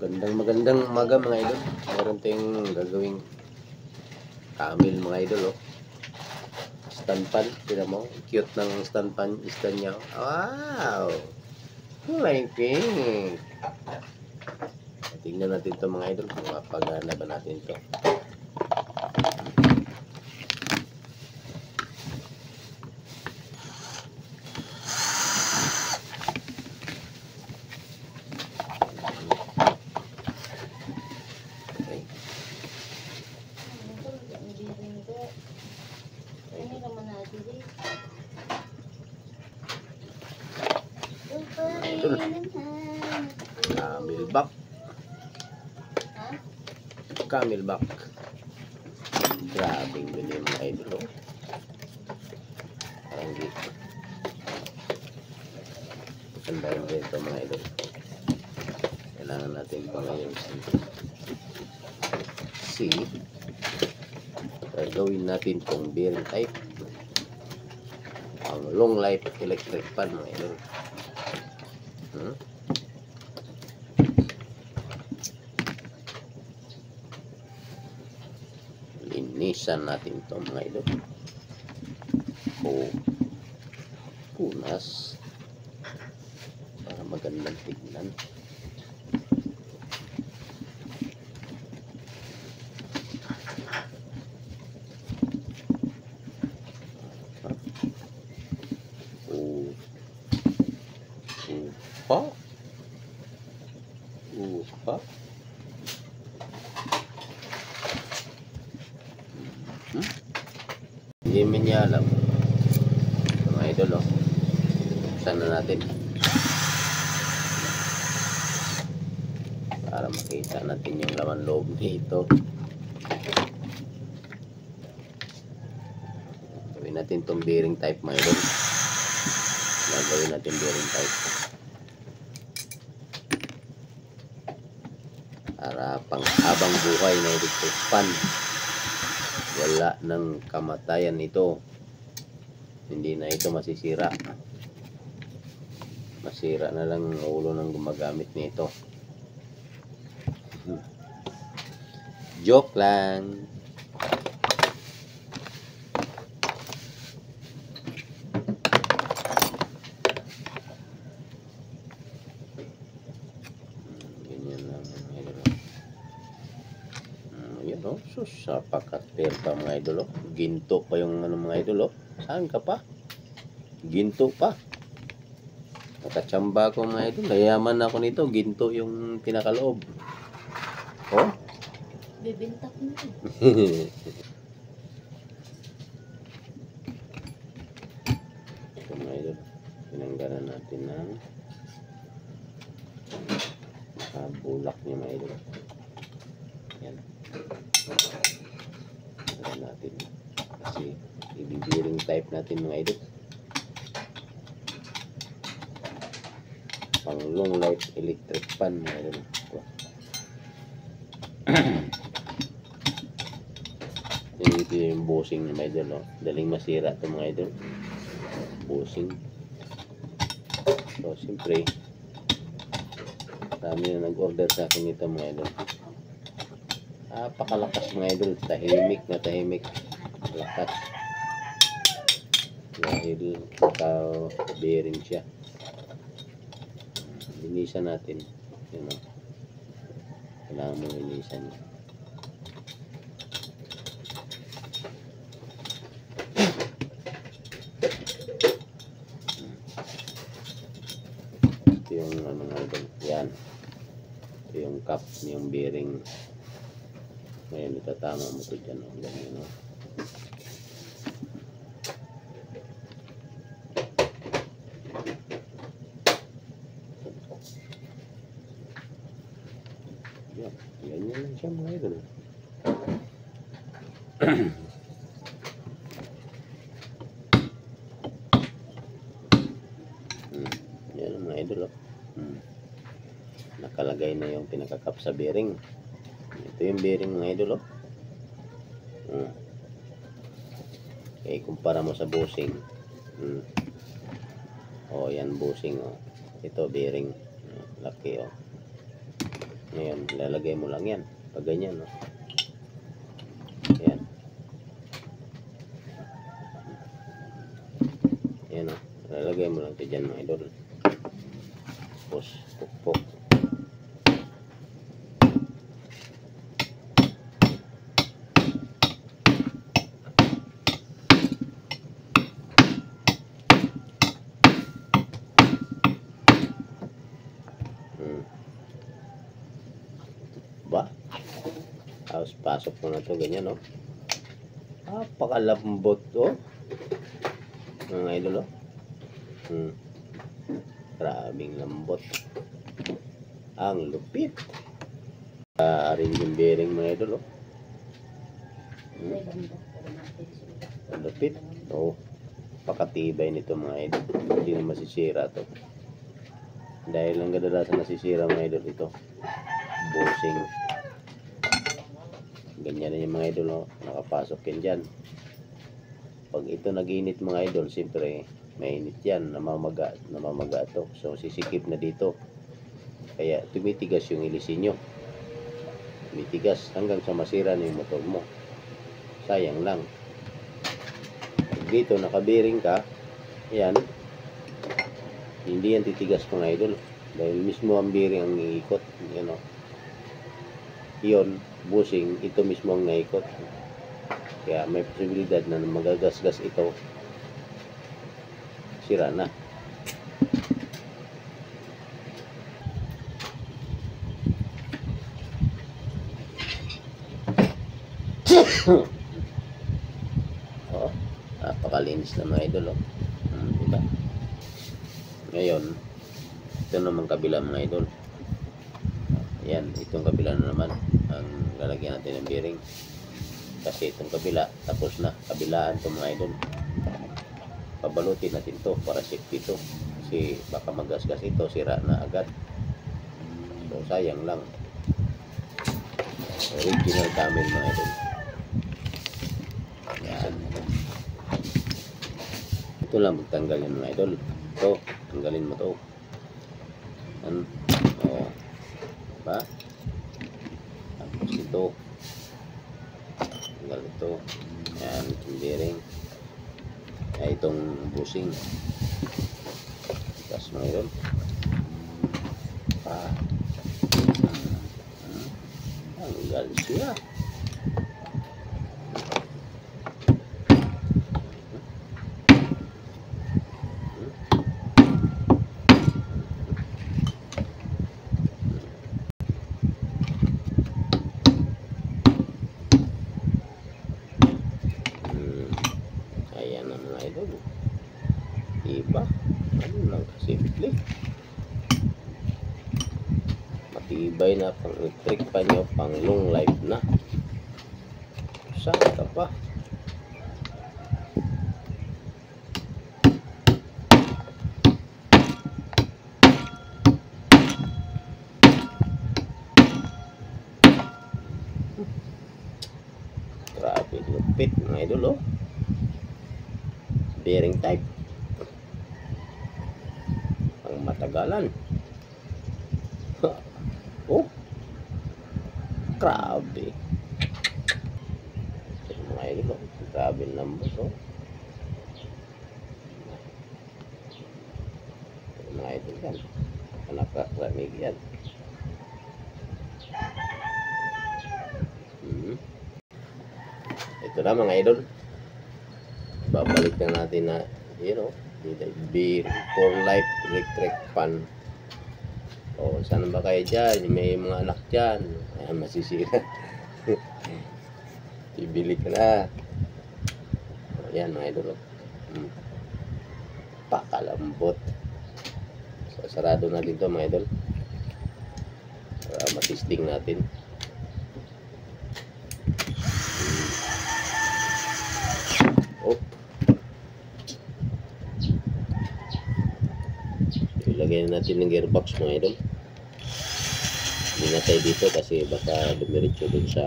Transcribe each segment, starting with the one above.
Magandang umaga mga idol. Meron tayong gagawing camel mga idol, oh. Stand pan, tira mo. Cute ng stand pan, stand niya. Wow! Kulay pink. Tingnan natin to mga idol kung mapagana ba natin to. Camelback. Grabing bili mga idol, oh. Parang dito. Maganda rin dito mga idol. Kailangan natin pa ngayon C. Gagawin natin itong bearing type. Ang long life electric fan mga idol. Linisan natin ito mga idol. Punas para magandang tignan. Hindi mo niya alam mga idol, oh. Buksan na natin para makita natin yung laman loob nito. Gawin natin itong bearing type mga idol. Gagawin natin bearing type para pang habang buhay na electric fan. Wala ng kamatayan ito. Hindi na ito masisira. Masira na lang ang ulo ng gumagamit nito. Joke lang. Ganyan lang mga idol. Ayan, oh. Sus, napaka-fair pa mga idol, oh. Ginto pa yung ano mga idol, oh. Saan ka pa? Ginto pa. Nakachamba ko mga idol. Layaman ako nito. Ginto yung pinakaloob. Oh? Bibinta ko na. Ito mga idol. Pinanggalan natin ng bulak niya mga idol. Yan. Pinanggalan natin. Kasi i-bearing type natin mga idol. Pang long life electric fan mga idol. Ito yung bushing ng mga idol, oh. Daling masira ito mga idol. Bushing. So siyempre dami na nag-order sa akin ito mga idol. Napakalakas mga idol. Tahimik na tahimik. Lakas. Dahil naka-bearing siya. Linisan natin. Yun, oh. Kailangan mo linisan niya. Ito yung ano nga ito. Yan. Ito yung cap, yung bearing. Ngayon itatama mo ito dyan, oh. Ganyan, oh. Ganyan lang siya mga idol. Yan mga idol, oh. Nakalagay na yung pinakakap sa bearing. Ito yung bearing mga idol, oh. Okay, kumpara mo sa bushing. Oh, yan bushing, oh. Ito bearing. Laki, oh. Ngayon, lalagay mo lang yan. Pag ganyan, no? Yan. Yan, no? Lalagay mo lang ito dyan, mga idol. Tapos, pukpok. Ba? Tapos pasok mo na to ganyan, no? Napakalambot to. Mga idol, oh. Grabing lambot. Ang lupit. Arrange yung bearing, mga idol, oh. Ang lupit. Oh. Pakatibay nito, mga idol. Hindi na masisira to. Dahil ang kadalasan nasisira, mga idol, ito bushing. Ganyan na yung mga idol, no? Nakapasok yan dyan. Pag ito nag-init, mga idol, siyempre mainit yan, namamaga to. So sisikip na dito, kaya tumitigas yung ilisin nyo, tumitigas hanggang sa masira na yung motor mo. Sayang lang. Pag dito nakabearing ka, yan, hindi yan titigas, mga idol, dahil mismo ang bearing ang iikot, you know? Yun, bushing, ito mismo ang naikot. Kaya may posibilidad na magagasgas ito, sira na. Oh, napakalinis na, mga idol, oh. Diba? Ngayon, ito naman kabila, mga idol. Yan, itong kabila na naman ang lalagyan natin ng bearing. Kasi itong kabila, tapos na. Kabilaan itong, mga idol. Pabalutin natin to para safety to. Kasi baka magasgas ito, sira na agad. So, sayang lang. Original camel, mga idol. Yan. Ito lang magtanggal yun, mga idol. Ito, tanggalin mo to. Yan. O. Diba? Tapos ito. Tanggal ito. Yan, itong bearing. Ay, itong bushing. Tapos mga idol. Tanggal siya. Ayan na, mga idol. Diba? Ano lang kasimple. Matibay na pang electric pa nyo, pang long life na. Saan ka pa? Grabe, lupit, mga idol, oh. Bearing type ang matagalan. Oh, grabe. Mga idol, oh. Grabe numbers, oh. Mga idol yan, nakakramig yan. Ito na, mga idol. Babalik na natin na, you know, bearing for life electric fan. O, saan ba kayo dyan? May mga anak dyan. Ayan, masisira. Ibili ka na. Ayan, mga idol. Pakalambot. So, sarado natin to, mga idol. Para matesting natin. Oh. Ilagay natin ng gearbox, mga idol. Hindi na tayo dito kasi baka dumiretso dun sa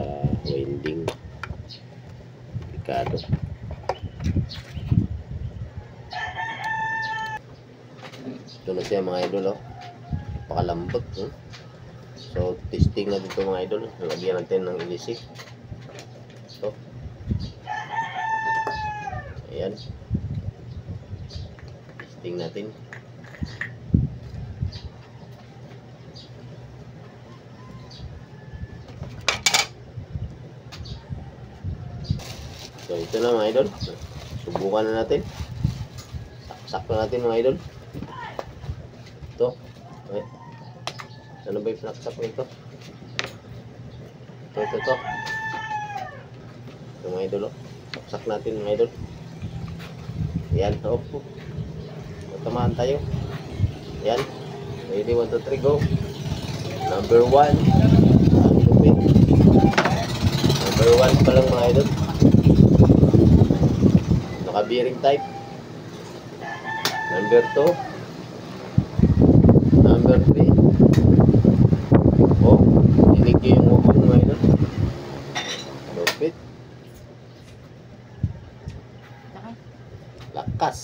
winding. Delikado. Ito na siya, mga idol, oh. Pakalambot, oh. So, testing natin ito mga idol. Lagyan natin ng ilisik. Ito. Ayan. Testing natin. So, ito na mga idol. Subukan na natin. Saksak na natin mga idol. Ito. Okay. Ano ba yung pinaksak nito? Ito. Ito mga idol. Saksak natin mga idol. Ayan. Tamaan tayo. Ayan. Ready, 1, 2, 3, go. Number 1. Number 1 pa lang mga idol. Naka-bearing type. Number 2. Number 3. Oh, dinig yung mukha mga idol. Lupit. Lakas.